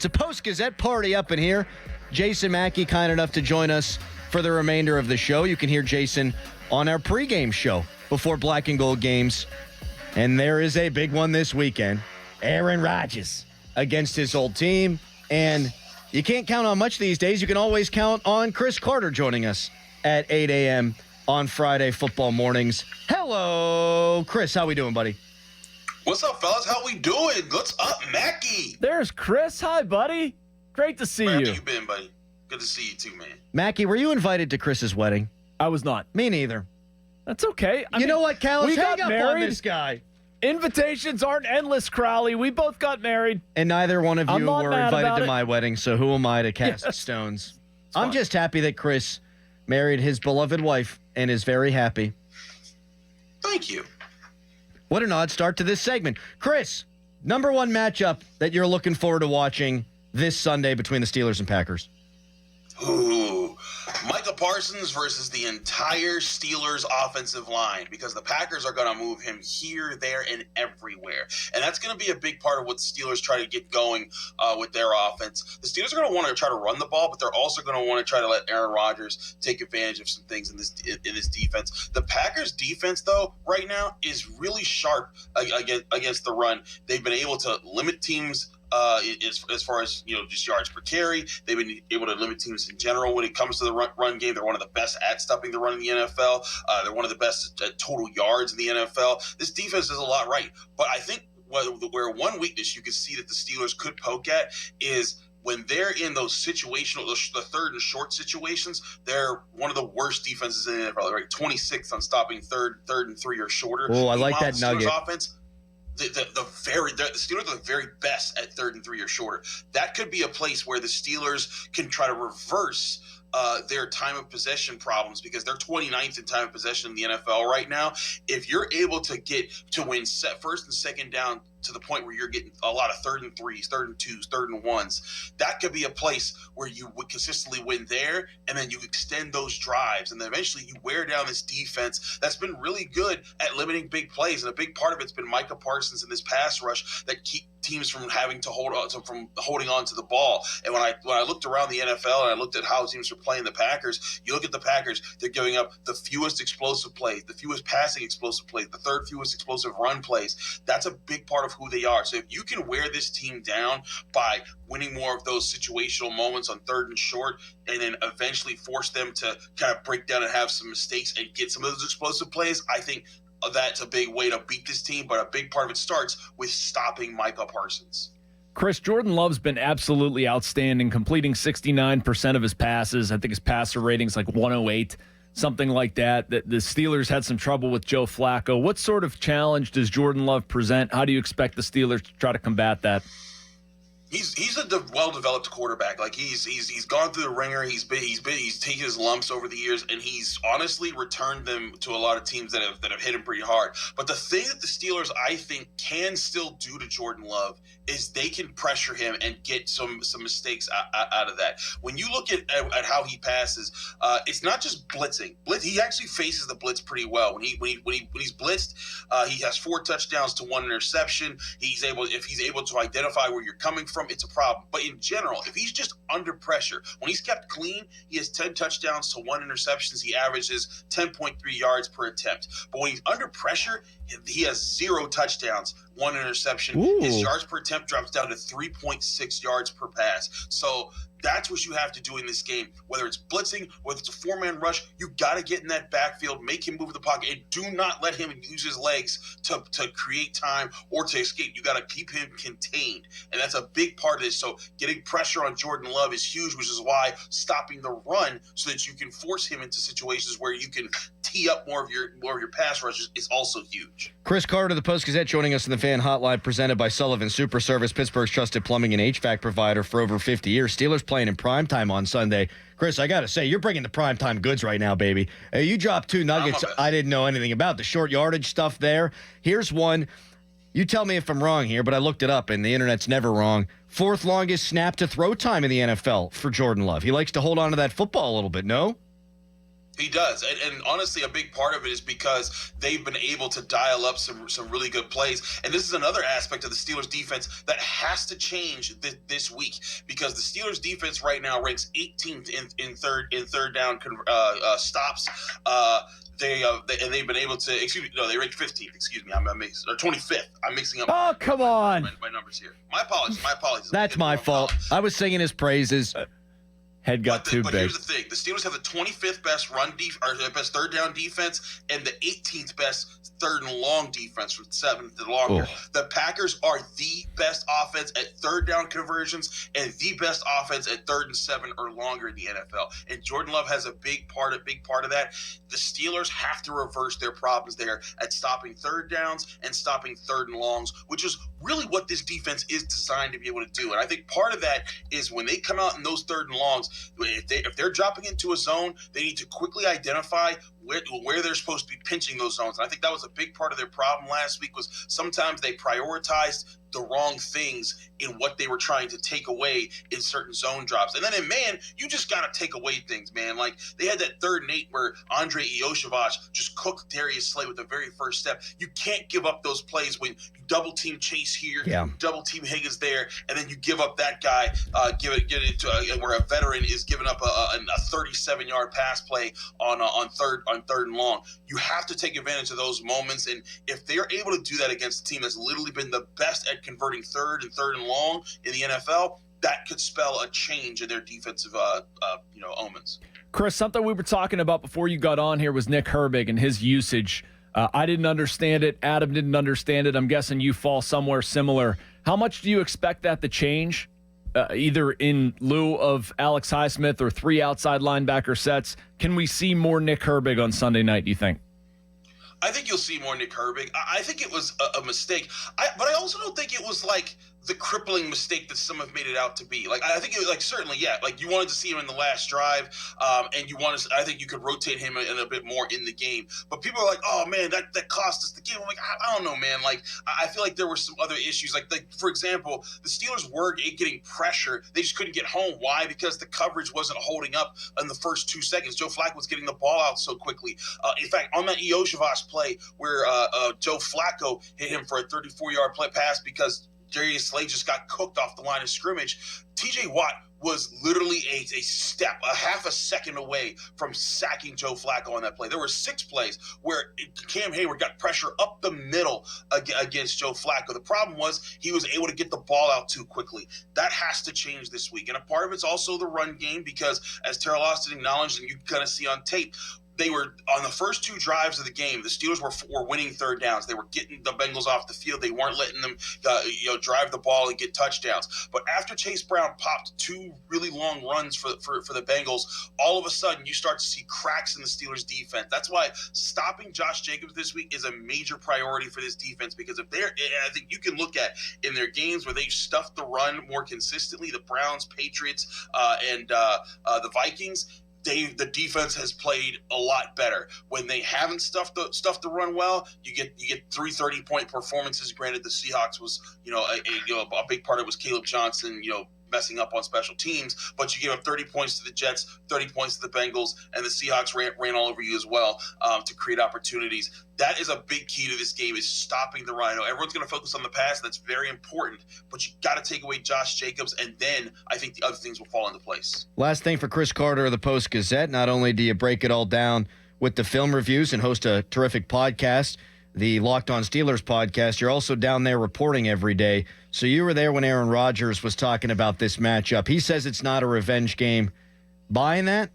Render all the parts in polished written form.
It's a Post-Gazette party up in here. Jason Mackey kind enough to join us for the remainder of the show. You can hear Jason on our pregame show before Black and Gold games. And there is a big one this weekend. Aaron Rodgers against his old team. And you can't count on much these days. You can always count on Chris Carter joining us at 8 a.m. on Friday football mornings. Hello, Chris. How we doing, buddy? What's up, fellas? How we doing? What's up, Mackey? There's Chris. Hi, buddy. Great to see you. How you been, buddy? Good to see you too, man. Mackey, were you invited to Chris's wedding? I was not. Me neither. That's okay. You know what, Callis? We Hang got up married. on this guy. Invitations aren't endless, Crowley. We both got married. And neither one of I'm you not were mad invited about to it. my wedding, so who am I to cast Yes. stones? fine. I'm just happy that Chris married his beloved wife and is very happy. Thank you. What an odd start to this segment. Chris, number one matchup that you're looking forward to watching this Sunday between the Steelers and Packers. Ooh. Micah Parsons versus the entire Steelers offensive line, because the Packers are going to move him here, there, and everywhere. And that's going to be a big part of what the Steelers try to get going with their offense. The Steelers are going to want to try to run the ball, but they're also going to want to try to let Aaron Rodgers take advantage of some things in this defense. The Packers defense, though, right now is really sharp against the run. They've been able to limit teams as far as, just yards per carry. They've been able to limit teams in general when it comes to the run game. They're one of the best at stopping the run in the NFL. They're one of the best at total yards in the NFL. This defense does a lot right. But I think where one weakness you can see that the Steelers could poke at is when they're in those situational, the third and short situations, they're one of the worst defenses in the NFL. They're 26th on stopping third and 3 or shorter. Oh, I like that nugget. Offense, the Steelers are the very best at 3rd and 3 or shorter. That could be a place where the Steelers can try to reverse their time of possession problems, because they're 29th in time of possession in the NFL right now. If you're able to get to win first and second down to the point where you're getting a lot of 3rd and 3s, 3rd and 2s, 3rd and 1s, that could be a place where you would consistently win there, and then you extend those drives, and then eventually you wear down this defense that's been really good at limiting big plays. And a big part of it's been Micah Parsons and this pass rush that keep teams from having to holding on to the ball. And when I looked around the NFL and I looked at how teams are playing the Packers, you look at the Packers, they're giving up the fewest explosive plays, the fewest passing explosive plays, the third fewest explosive run plays. That's a big part of who they are. So if you can wear this team down by winning more of those situational moments on 3rd and short, and then eventually force them to kind of break down and have some mistakes and get some of those explosive plays, I think that's a big way to beat this team. But a big part of it starts with stopping Micah Parsons. Chris, Jordan Love's been absolutely outstanding, completing 69% of his passes. I think his passer rating's like 108, something like that. The Steelers had some trouble with Joe Flacco. What sort of challenge does Jordan Love present? How do you expect the Steelers to try to combat that? He's a well-developed quarterback. Like he's gone through the ringer. He's taken his lumps over the years, and he's honestly returned them to a lot of teams that have hit him pretty hard. But the thing that the Steelers, I think, can still do to Jordan Love is they can pressure him and get some mistakes out of that. When you look at how he passes, it's not just blitzing. He actually faces the blitz pretty well. When he's blitzed, he has 4 touchdowns to 1 interception. If he's able to identify where you're coming from, it's a problem. But in general, if he's just under pressure, when he's kept clean, he has 10 touchdowns to 1 interceptions. He averages 10.3 yards per attempt. But when he's under pressure, he has 0 touchdowns, 1 interception. Ooh. His yards per attempt drops down to 3.6 yards per pass. So that's what you have to do in this game. Whether it's blitzing, whether it's a 4-man rush, you got to get in that backfield, make him move the pocket, and do not let him use his legs to create time or to escape. You got to keep him contained, and that's a big part of this. So getting pressure on Jordan Love is huge, which is why stopping the run so that you can force him into situations where you can tee up more of your pass rushes is also huge. Chris Carter, the Post-Gazette, joining us in the Fan Hotline, presented by Sullivan Super Service, Pittsburgh's trusted plumbing and HVAC provider for over 50 years. Steelers playing in primetime on Sunday. Chris, I got to say, you're bringing the primetime goods right now, baby. You dropped 2 nuggets I didn't know anything about. The short yardage stuff there. Here's one. You tell me if I'm wrong here, but I looked it up, and the internet's never wrong. 4th longest snap to throw time in the NFL for Jordan Love. He likes to hold on to that football a little bit, no? He does, and honestly, a big part of it is because they've been able to dial up some really good plays. And this is another aspect of the Steelers' defense that has to change this week, because the Steelers' defense right now ranks 18th in third down stops. They've been able to. They ranked 15th. Excuse me, or 25th. I'm mixing up. Oh, come on! My numbers here. My apologies. That's my fault. I was singing his praises. Head got too big. But here's the thing: the Steelers have the 25th best best third down defense, and the 18th best third and long defense, from 7th and longer. Oh. The Packers are the best offense at third down conversions and the best offense at 3rd and 7 or longer in the NFL. And Jordan Love has a big part of that. The Steelers have to reverse their problems there at stopping third downs and stopping 3rd and longs, which is really what this defense is designed to be able to do. And I think part of that is when they come out in those 3rd and longs, if they're dropping into a zone, they need to quickly identify where they're supposed to be pinching those zones. And I think that was a big part of their problem last week, was sometimes they prioritized the wrong things in what they were trying to take away in certain zone drops. And then in man, you just got to take away things, man. Like they had that 3rd and 8 where Andre Iosivas just cooked Darius Slay with the very first step. You can't give up those plays when you double team Chase here, double team Higgins there, and then you give up that guy, get it to where a veteran is giving up a 37-yard pass play on third and long. You have to take advantage of those moments, and if they're able to do that against a team that's literally been the best at converting third and long in the NFL, that could spell a change in their defensive omens. Chris, something we were talking about before you got on here was Nick Herbig and his usage. I didn't understand it. Adam didn't understand it. I'm guessing you fall somewhere similar. How much do you expect that to change, either in lieu of Alex Highsmith or 3 outside linebacker sets? Can we see more Nick Herbig on Sunday night, do you think? I think you'll see more Nick Herbig. I think it was a mistake. But I also don't think it was like the crippling mistake that some have made it out to be. Like, I think it was like, certainly, yeah, like you wanted to see him in the last drive, and I think you could rotate him in a bit more in the game. But people are like, oh man, that cost us the game. I'm like, I don't know, man. Like, I feel like there were some other issues. Like for example, the Steelers were getting pressure. They just couldn't get home. Why? Because the coverage wasn't holding up in the first 2 seconds. Joe Flacco was getting the ball out so quickly. In fact, on that Iosivas play where Joe Flacco hit him for a 34-yard pass because Darius Slay just got cooked off the line of scrimmage, TJ Watt was literally a half a second away from sacking Joe Flacco on that play. There were 6 plays where Cam Hayward got pressure up the middle against Joe Flacco. The problem was he was able to get the ball out too quickly. That has to change this week. And a part of it's also the run game, because as Terrell Austin acknowledged, and you can kind of see on tape, they were on the first 2 drives of the game. The Steelers were winning third downs. They were getting the Bengals off the field. They weren't letting them drive the ball and get touchdowns. But after Chase Brown popped 2 really long runs for the Bengals, all of a sudden you start to see cracks in the Steelers defense. That's why stopping Josh Jacobs this week is a major priority for this defense, because I think you can look at in their games where they stuffed the run more consistently, the Browns, Patriots, and the Vikings, the defense has played a lot better. When they haven't stuffed the run well, you get 3 30-point performances. Granted, the Seahawks was a big part of it was Caleb Johnson messing up on special teams, but you gave up 30 points to the Jets, 30 points to the Bengals, and the Seahawks ran all over you as well to create opportunities. That is a big key to this game, is stopping the run. Everyone's going to focus on the pass. That's very important, but you got to take away Josh Jacobs, and then I think the other things will fall into place. Last thing for Chris Carter of the Post-Gazette, not only do you break it all down with the film reviews and host a terrific podcast, the Locked On Steelers podcast, you're also down there reporting every day. So you were there when Aaron Rodgers was talking about this matchup. He says it's not a revenge game. Buying that?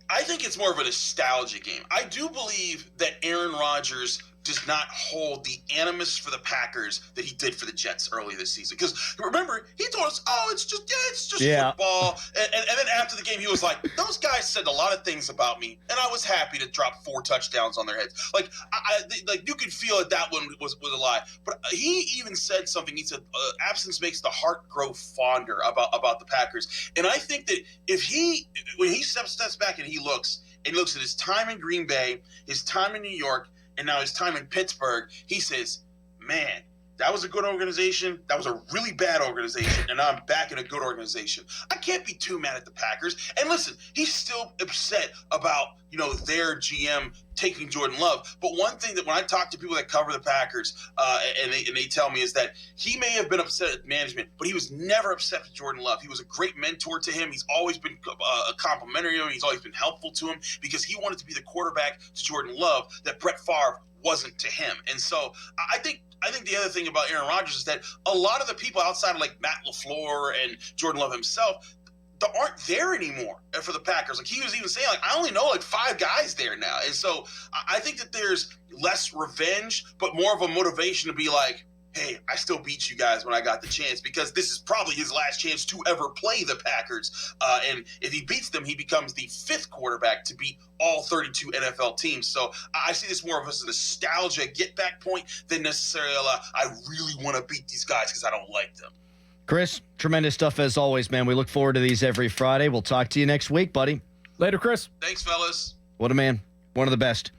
I think it's more of a nostalgia game. I do believe that Aaron Rodgers does not hold the animus for the Packers that he did for the Jets earlier this season. Because remember, he told us, it's just football. And then after the game, he was like, those guys said a lot of things about me, and I was happy to drop 4 touchdowns on their heads. Like, you could feel that one was a lie. But he even said something. He said, absence makes the heart grow fonder about the Packers. And I think that when he steps back and he looks at his time in Green Bay, his time in New York, and now his time in Pittsburgh, he says, man, that was a good organization. That was a really bad organization, and now I'm back in a good organization. I can't be too mad at the Packers. And listen, he's still upset about, their GM taking Jordan Love. But one thing that when I talk to people that cover the Packers, and they tell me is that he may have been upset at management, but he was never upset with Jordan Love. He was a great mentor to him. He's always been complimentary to him. He's always been helpful to him because he wanted to be the quarterback to Jordan Love that Brett Favre wasn't to him. And so I think the other thing about Aaron Rodgers is that a lot of the people outside of like Matt LaFleur and Jordan Love himself that aren't there anymore for the Packers. Like he was even saying, like, I only know like 5 guys there now. And so I think that there's less revenge, but more of a motivation to be like, hey, I still beat you guys when I got the chance, because this is probably his last chance to ever play the Packers. And if he beats them, he becomes the 5th quarterback to beat all 32 NFL teams. So I see this more of as a nostalgia get-back point than necessarily I really want to beat these guys because I don't like them. Chris, tremendous stuff as always, man. We look forward to these every Friday. We'll talk to you next week, buddy. Later, Chris. Thanks, fellas. What a man. One of the best.